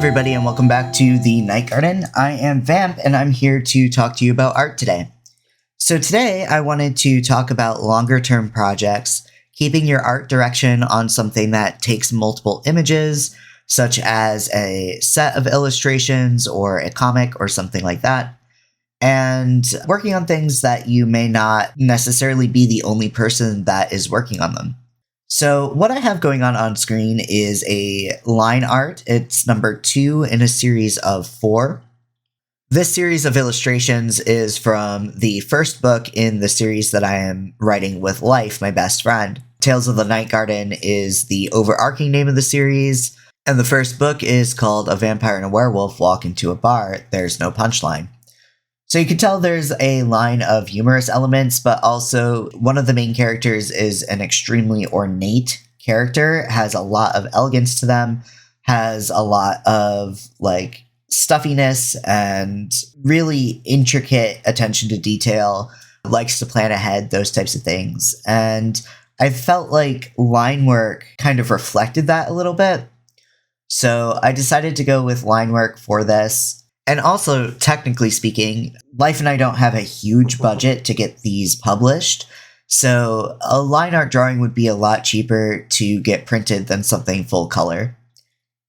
everybody, and welcome back to the Night Garden. I am Vamp, and I'm here to talk to you about art today. So today, I wanted to talk about longer-term projects, keeping your art direction on something that takes multiple images, such as a set of illustrations or a comic or something like that, and working on things that you may not necessarily be the only person that is working on them. So what I have going on screen is a line art. It's number 2 in a series of 4. This series of illustrations is from the first book in the series that I am writing with Life, my best friend. Tales of the Night Garden is the overarching name of the series, and the first book is called A Vampire and a Werewolf Walk into a Bar, There's No Punchline. So you can tell there's a line of humorous elements, but also one of the main characters is an extremely ornate character, has a lot of elegance to them, has a lot of stuffiness and really intricate attention to detail, likes to plan ahead, those types of things. And I felt like line work kind of reflected that a little bit. So I decided to go with line work for this. And also, technically speaking, Life and I don't have a huge budget to get these published, so a line art drawing would be a lot cheaper to get printed than something full color.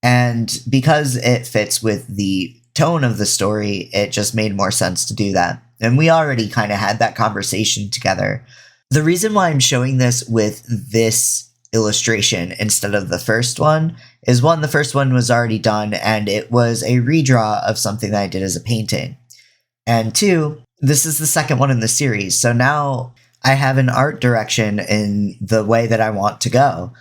And because it fits with the tone of the story, it just made more sense to do that. And we already kind of had that conversation together. The reason why I'm showing this with this illustration instead of the first one is, one, the first one was already done and it was a redraw of something that I did as a painting. And 2, this is the second one in the series, so now I have an art direction in the way that I want to go.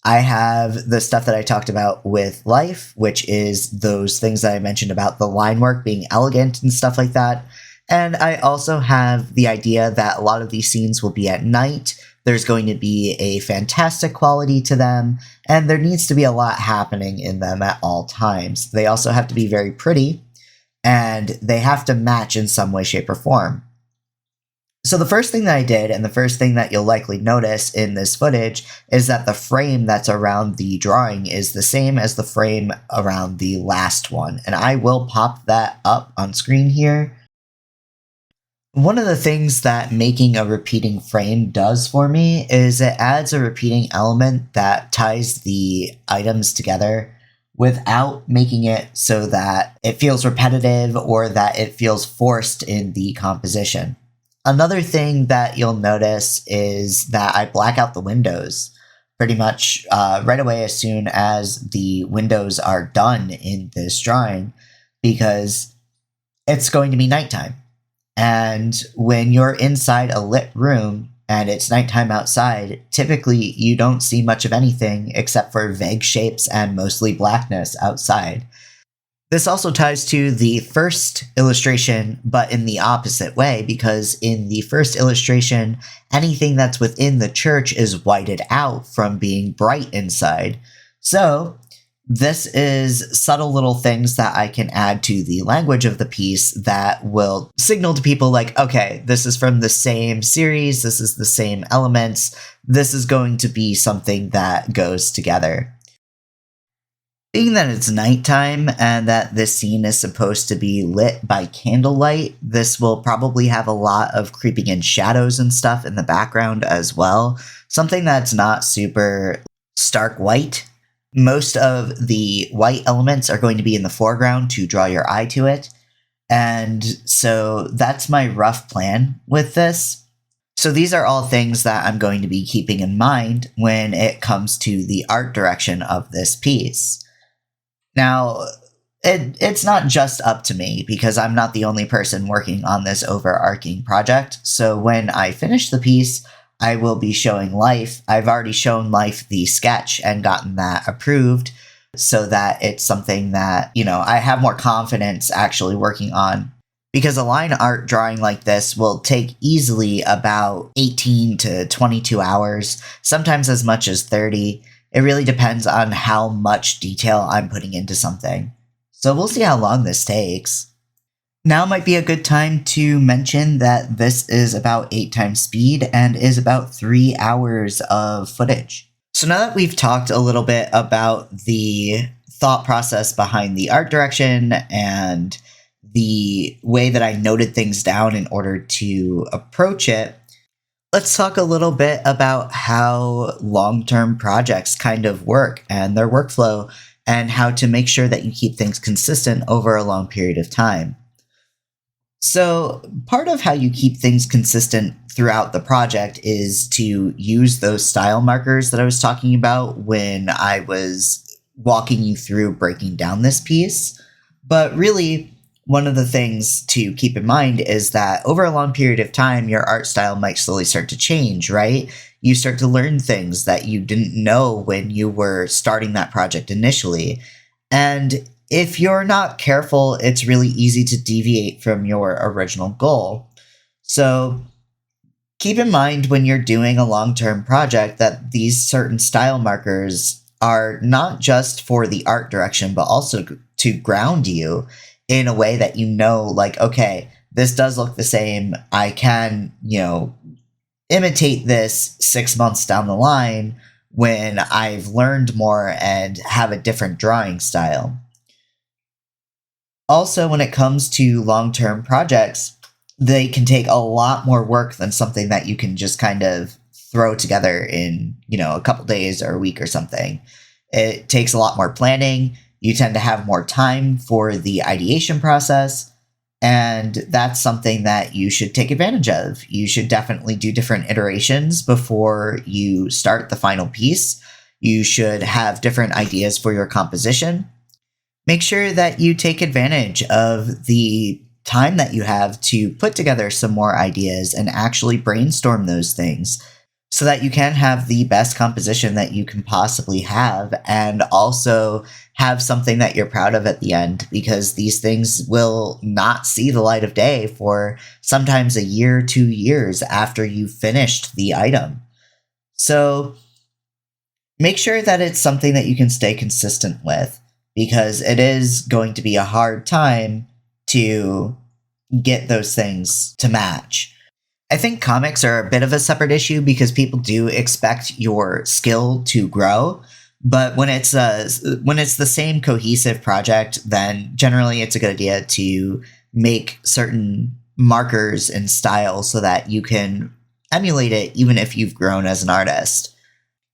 I have the stuff that I talked about with Life, which is those things that I mentioned about the line work being elegant and stuff like that. And I also have the idea that a lot of these scenes will be at night. There's going to be a fantastic quality to them, and there needs to be a lot happening in them at all times. They also have to be very pretty, and they have to match in some way, shape, or form. So the first thing that I did, and the first thing that you'll likely notice in this footage, is that the frame that's around the drawing is the same as the frame around the last one, and I will pop that up on screen here. One of the things that making a repeating frame does for me is it adds a repeating element that ties the items together without making it so that it feels repetitive or that it feels forced in the composition. Another thing that you'll notice is that I black out the windows pretty much right away as soon as the windows are done in this drawing, because it's going to be nighttime. And when you're inside a lit room and it's nighttime outside, typically you don't see much of anything except for vague shapes and mostly blackness outside. This also ties to the first illustration, but in the opposite way, because in the first illustration, anything that's within the church is whited out from being bright inside. So this is subtle little things that I can add to the language of the piece that will signal to people like, okay, this is from the same series, this is the same elements, this is going to be something that goes together. Being that it's nighttime and that this scene is supposed to be lit by candlelight, this will probably have a lot of creeping in shadows and stuff in the background as well. Something that's not super stark white. Most of the white elements are going to be in the foreground to draw your eye to it. And so that's my rough plan with this. So these are all things that I'm going to be keeping in mind when it comes to the art direction of this piece. Now, it's not just up to me, because I'm not the only person working on this overarching project. So when I finish the piece, I will be showing Life. I've already shown Life the sketch and gotten that approved so that it's something that, I have more confidence actually working on. Because a line art drawing like this will take easily about 18 to 22 hours, sometimes as much as 30. It really depends on how much detail I'm putting into something. So we'll see how long this takes. Now might be a good time to mention that this is about 8 times speed and is about 3 hours of footage. So now that we've talked a little bit about the thought process behind the art direction and the way that I noted things down in order to approach it, let's talk a little bit about how long-term projects kind of work and their workflow and how to make sure that you keep things consistent over a long period of time. So, part of how you keep things consistent throughout the project is to use those style markers that I was talking about when I was walking you through breaking down this piece. But really, one of the things to keep in mind is that over a long period of time, your art style might slowly start to change, right? You start to learn things that you didn't know when you were starting that project initially. And if you're not careful, it's really easy to deviate from your original goal. So keep in mind when you're doing a long-term project that these certain style markers are not just for the art direction, but also to ground you in a way that you know, like, okay, this does look the same. I can, imitate this 6 months down the line when I've learned more and have a different drawing style. Also, when it comes to long-term projects, they can take a lot more work than something that you can just kind of throw together in, a couple days or a week or something. It takes a lot more planning. You tend to have more time for the ideation process, and that's something that you should take advantage of. You should definitely do different iterations before you start the final piece. You should have different ideas for your composition. Make sure that you take advantage of the time that you have to put together some more ideas and actually brainstorm those things so that you can have the best composition that you can possibly have, and also have something that you're proud of at the end, because these things will not see the light of day for sometimes a year, 2 years after you've finished the item. So make sure that it's something that you can stay consistent with, because it is going to be a hard time to get those things to match. I think comics are a bit of a separate issue because people do expect your skill to grow. But when it's the same cohesive project, then generally it's a good idea to make certain markers and style so that you can emulate it even if you've grown as an artist.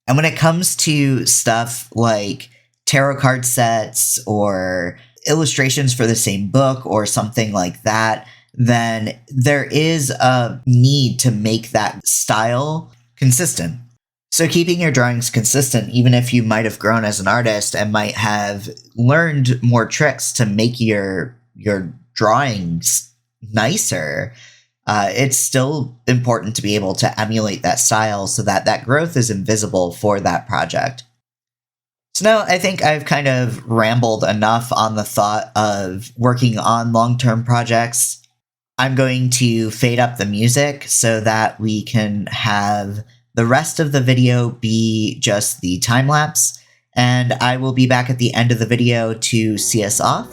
And when it comes to stuff like tarot card sets or illustrations for the same book or something like that, then there is a need to make that style consistent. So keeping your drawings consistent, even if you might have grown as an artist and might have learned more tricks to make your drawings nicer, it's still important to be able to emulate that style so that that growth is invisible for that project. So now I think I've kind of rambled enough on the thought of working on long-term projects. I'm going to fade up the music so that we can have the rest of the video be just the time lapse, and I will be back at the end of the video to see us off.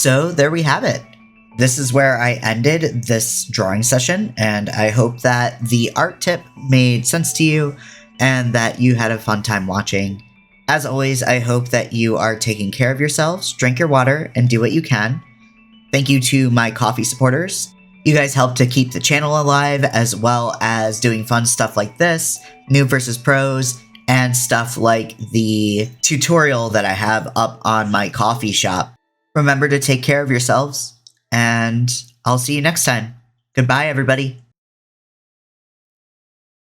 So there we have it. This is where I ended this drawing session, and I hope that the art tip made sense to you and that you had a fun time watching. As always, I hope that you are taking care of yourselves, drink your water, and do what you can. Thank you to my coffee supporters. You guys help to keep the channel alive, as well as doing fun stuff like this, Noob vs. Pros, and stuff like the tutorial that I have up on my coffee shop. Remember to take care of yourselves, and I'll see you next time. Goodbye, everybody.